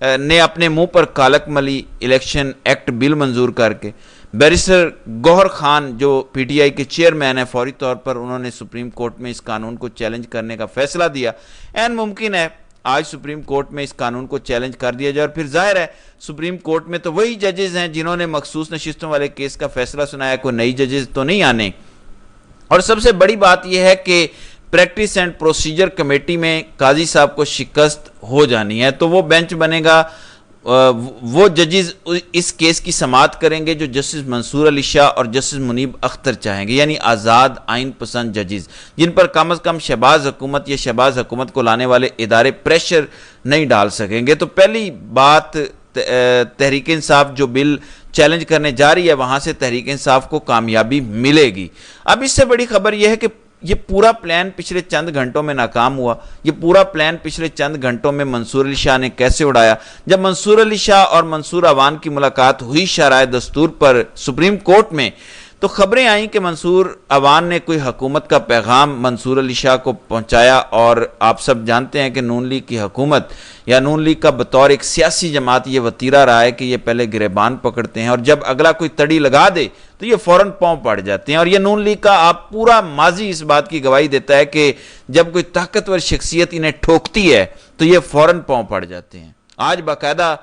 نے اپنے منہ پر کالک ملی الیکشن ایکٹ بل منظور کر کے. بیرسٹر گوہر خان جو پی ٹی آئی کے چیئرمین ہیں، فوری طور پر انہوں نے سپریم کورٹ میں اس قانون کو چیلنج کرنے کا فیصلہ دیا. عین ممکن ہے آج سپریم کورٹ میں اس قانون کو چیلنج کر دیا جائے، اور پھر ظاہر ہے سپریم کورٹ میں تو وہی ججز ہیں جنہوں نے مخصوص نشستوں والے کیس کا فیصلہ سنایا، کوئی نئی ججز تو نہیں آنے. اور سب سے بڑی بات یہ ہے کہ پریکٹس اینڈ پروسیجر کمیٹی میں قاضی صاحب کو شکست ہو جانی ہے، تو وہ بینچ بنے گا، وہ ججز اس کیس کی سماعت کریں گے جو جسٹس منصور علی شاہ اور جسٹس منیب اختر چاہیں گے، یعنی آزاد آئین پسند ججز جن پر کم از کم شہباز حکومت یا شہباز حکومت کو لانے والے ادارے پریشر نہیں ڈال سکیں گے. تو پہلی بات تحریک انصاف جو بل چیلنج کرنے جا رہی ہے وہاں سے تحریک انصاف کو کامیابی ملے گی. اب اس سے بڑی خبر یہ ہے کہ یہ پورا پلان پچھلے چند گھنٹوں میں ناکام ہوا. یہ پورا پلان پچھلے چند گھنٹوں میں منصور علی شاہ نے کیسے اڑایا؟ جب منصور علی شاہ اور منصور عوان کی ملاقات ہوئی شرائع دستور پر سپریم کورٹ میں، تو خبریں آئیں کہ منصور عوان نے کوئی حکومت کا پیغام منصور علی شاہ کو پہنچایا. اور آپ سب جانتے ہیں کہ نون لیگ کی حکومت یا نون لیگ کا بطور ایک سیاسی جماعت یہ وتیرہ رہا ہے کہ یہ پہلے گریبان پکڑتے ہیں اور جب اگلا کوئی تڑی لگا دے تو یہ فوراً پاؤں پڑ جاتے ہیں. اور یہ نون لیگ کا آپ پورا ماضی اس بات کی گواہی دیتا ہے کہ جب کوئی طاقتور شخصیت انہیں ٹھوکتی ہے تو یہ فوراً پاؤں پڑ جاتے ہیں. آج باقاعدہ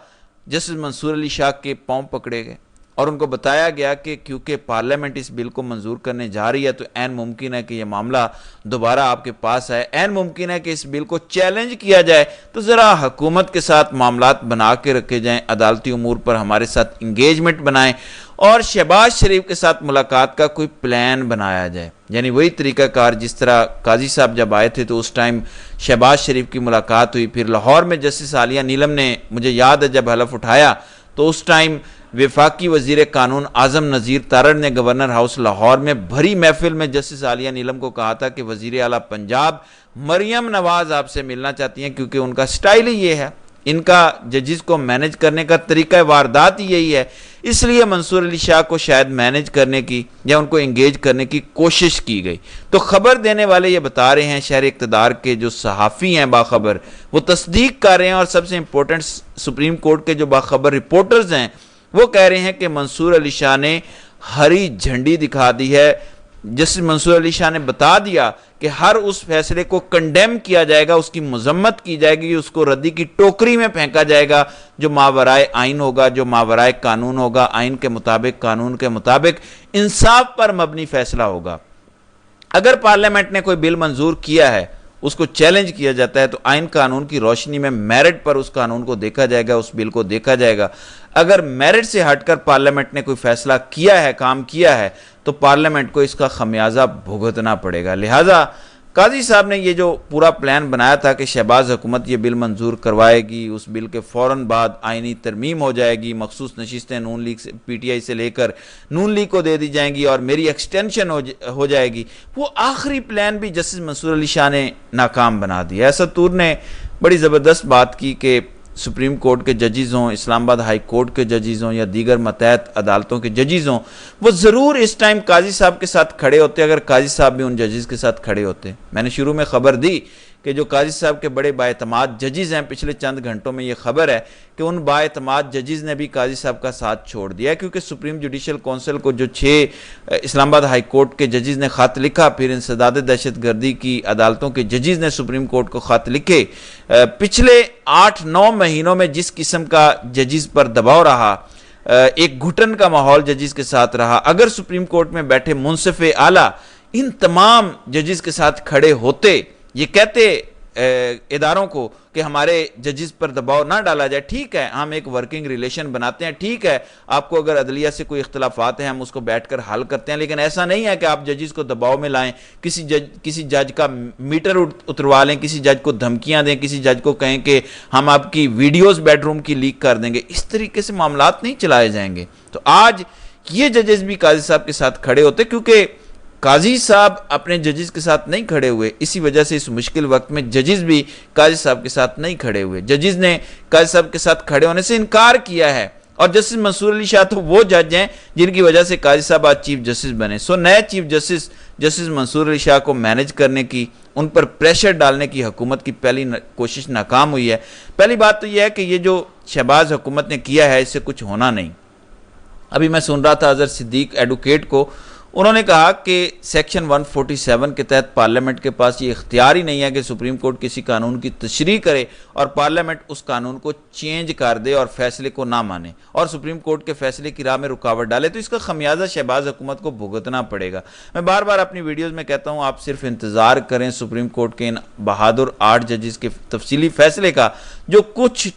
جسٹس منصور علی شاہ کے پاؤں پکڑے گئے اور ان کو بتایا گیا کہ کیونکہ پارلیمنٹ اس بل کو منظور کرنے جا رہی ہے تو عین ممکن ہے کہ یہ معاملہ دوبارہ آپ کے پاس آئے، عین ممکن ہے کہ اس بل کو چیلنج کیا جائے. تو ذرا حکومت کے ساتھ معاملات بنا کے رکھے جائیں، عدالتی امور پر ہمارے ساتھ انگیجمنٹ بنائیں اور شہباز شریف کے ساتھ ملاقات کا کوئی پلان بنایا جائے. یعنی وہی طریقہ کار جس طرح قاضی صاحب جب آئے تھے تو اس ٹائم شہباز شریف کی ملاقات ہوئی، پھر لاہور میں جسٹس عالیہ نیلم نے مجھے یاد ہے جب حلف اٹھایا تو اس ٹائم وفاقی وزیر قانون اعظم نذیر تارڑ نے گورنر ہاؤس لاہور میں بھری محفل میں جسٹس عالیہ نیلم کو کہا تھا کہ وزیر اعلیٰ پنجاب مریم نواز آپ سے ملنا چاہتی ہیں کیونکہ ان کا سٹائل ہی یہ ہے، ان کا ججز کو مینج کرنے کا طریقہ واردات ہی یہی ہے. اس لیے منصور علی شاہ کو شاید مینج کرنے کی یا ان کو انگیج کرنے کی کوشش کی گئی. تو خبر دینے والے یہ بتا رہے ہیں، شہر اقتدار کے جو صحافی ہیں باخبر وہ تصدیق کر رہے ہیں، اور سب سے امپورٹنٹ سپریم کورٹ کے جو باخبر رپورٹرز ہیں وہ کہہ رہے ہیں کہ منصور علی شاہ نے ہری جھنڈی دکھا دی ہے. جسٹس منصور علی شاہ نے بتا دیا کہ ہر اس فیصلے کو کنڈیم کیا جائے گا، اس کی مذمت کی جائے گی، اس کو ردی کی ٹوکری میں پھینکا جائے گا جو ماورائے آئین ہوگا، جو ماورائے قانون ہوگا، آئین کے مطابق، قانون کے مطابق، انصاف پر مبنی فیصلہ ہوگا. اگر پارلیمنٹ نے کوئی بل منظور کیا ہے اس کو چیلنج کیا جاتا ہے تو آئین قانون کی روشنی میں میرٹ پر اس قانون کو دیکھا جائے گا، اس بل کو دیکھا جائے گا. اگر میرٹ سے ہٹ کر پارلیمنٹ نے کوئی فیصلہ کیا ہے، کام کیا ہے، تو پارلیمنٹ کو اس کا خمیازہ بھگتنا پڑے گا. لہٰذا قاضی صاحب نے یہ جو پورا پلان بنایا تھا کہ شہباز حکومت یہ بل منظور کروائے گی، اس بل کے فوراً بعد آئینی ترمیم ہو جائے گی، مخصوص نشستیں نون لیگ سے، پی ٹی آئی سے لے کر نون لیگ کو دے دی جائیں گی اور میری ایکسٹینشن ہو جائے گی، وہ آخری پلان بھی جسٹس منصور علی شاہ نے ناکام بنا دیا. اسد طور نے بڑی زبردست بات کی کہ سپریم کورٹ کے ججز ہوں، اسلام آباد ہائی کورٹ کے ججز ہوں یا دیگر ماتحت عدالتوں کے ججز ہوں، وہ ضرور اس ٹائم قاضی صاحب کے ساتھ کھڑے ہوتے اگر قاضی صاحب بھی ان ججز کے ساتھ کھڑے ہوتے. میں نے شروع میں خبر دی کہ جو قاضی صاحب کے بڑے بااعتماد ججز ہیں، پچھلے چند گھنٹوں میں یہ خبر ہے کہ ان بااعتماد ججز نے بھی قاضی صاحب کا ساتھ چھوڑ دیا ہے، کیونکہ سپریم جوڈیشل کونسل کو جو 6 اسلام آباد ہائی کورٹ کے ججز نے خط لکھا، پھر انسداد دہشت گردی کی عدالتوں کے ججز نے سپریم کورٹ کو خط لکھے، پچھلے 8-9 مہینوں میں جس قسم کا ججز پر دباؤ رہا، ایک گھٹن کا ماحول ججز کے ساتھ رہا، اگر سپریم کورٹ میں بیٹھے منصف اعلیٰ ان تمام ججز کے ساتھ کھڑے ہوتے، یہ کہتے اداروں کو کہ ہمارے ججز پر دباؤ نہ ڈالا جائے، ٹھیک ہے ہم ایک ورکنگ ریلیشن بناتے ہیں، ٹھیک ہے آپ کو اگر عدلیہ سے کوئی اختلافات ہیں ہم اس کو بیٹھ کر حل کرتے ہیں، لیکن ایسا نہیں ہے کہ آپ ججز کو دباؤ میں لائیں، کسی جج کا میٹر اتروا لیں، کسی جج کو دھمکیاں دیں، کسی جج کو کہیں کہ ہم آپ کی ویڈیوز بیڈ روم کی لیک کر دیں گے. اس طریقے سے معاملات نہیں چلائے جائیں گے. تو آج یہ ججز بھی قاضی صاحب کے ساتھ کھڑے ہوتے، کیونکہ قاضی صاحب اپنے ججز کے ساتھ نہیں کھڑے ہوئے، اسی وجہ سے اس مشکل وقت میں ججز بھی قاضی صاحب کے ساتھ نہیں کھڑے ہوئے. ججز نے قاضی صاحب کے ساتھ کھڑے ہونے سے انکار کیا ہے. اور جسٹس منصور علی شاہ تو وہ جج ہیں جن کی وجہ سے قاضی صاحب آج چیف جسٹس بنے. سو نئے چیف جسٹس منصور علی شاہ کو مینج کرنے کی، ان پر پریشر ڈالنے کی حکومت کی پہلی کوشش ناکام ہوئی ہے. پہلی بات تو یہ ہے کہ یہ جو شہباز حکومت نے کیا ہے اس سے کچھ ہونا نہیں. ابھی میں سن رہا تھا اظہر صدیق ایڈوکیٹ کو، انہوں نے کہا کہ سیکشن 147 کے تحت پارلیمنٹ کے پاس یہ اختیار ہی نہیں ہے کہ سپریم کورٹ کسی قانون کی تشریح کرے اور پارلیمنٹ اس قانون کو چینج کر دے اور فیصلے کو نہ مانے اور سپریم کورٹ کے فیصلے کی راہ میں رکاوٹ ڈالے. تو اس کا خمیازہ شہباز حکومت کو بھگتنا پڑے گا. میں بار بار اپنی ویڈیوز میں کہتا ہوں آپ صرف انتظار کریں سپریم کورٹ کے ان بہادر 8 ججز کے تفصیلی فیصلے کا. جو کچھ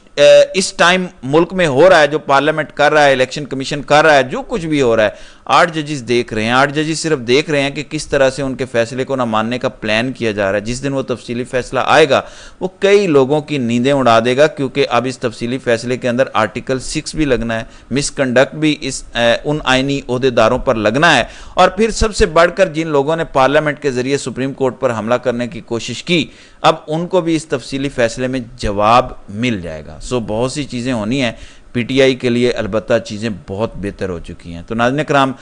اس ٹائم ملک میں ہو رہا ہے، جو پارلیمنٹ کر رہا ہے، الیکشن کمیشن کر رہا ہے، جو کچھ بھی ہو رہا ہے، 8 ججز دیکھ رہے ہیں. 8 ججز صرف دیکھ رہے ہیں کہ کس طرح سے ان کے فیصلے کو نہ ماننے کا پلان کیا جا رہا ہے. جس دن وہ تفصیلی فیصلہ آئے گا وہ کئی لوگوں کی نیندیں اڑا دے گا، کیونکہ اب اس تفصیلی فیصلے کے اندر آرٹیکل 6 بھی لگنا ہے، مس کنڈکٹ بھی ان آئینی عہدیداروں پر لگنا ہے، اور پھر سب سے بڑھ کر جن لوگوں نے پارلیمنٹ کے ذریعے سپریم کورٹ پر حملہ کرنے کی کوشش کی، اب ان کو بھی اس تفصیلی فیصلے میں جواب مل جائے گا. سو بہت سی چیزیں ہونی ہیں. پی ٹی آئی کے لیے البتہ چیزیں بہت بہتر ہو چکی ہیں. تو ناظرین کرام،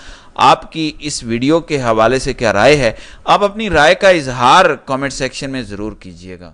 آپ کی اس ویڈیو کے حوالے سے کیا رائے ہے؟ آپ اپنی رائے کا اظہار کامنٹ سیکشن میں ضرور کیجئے گا.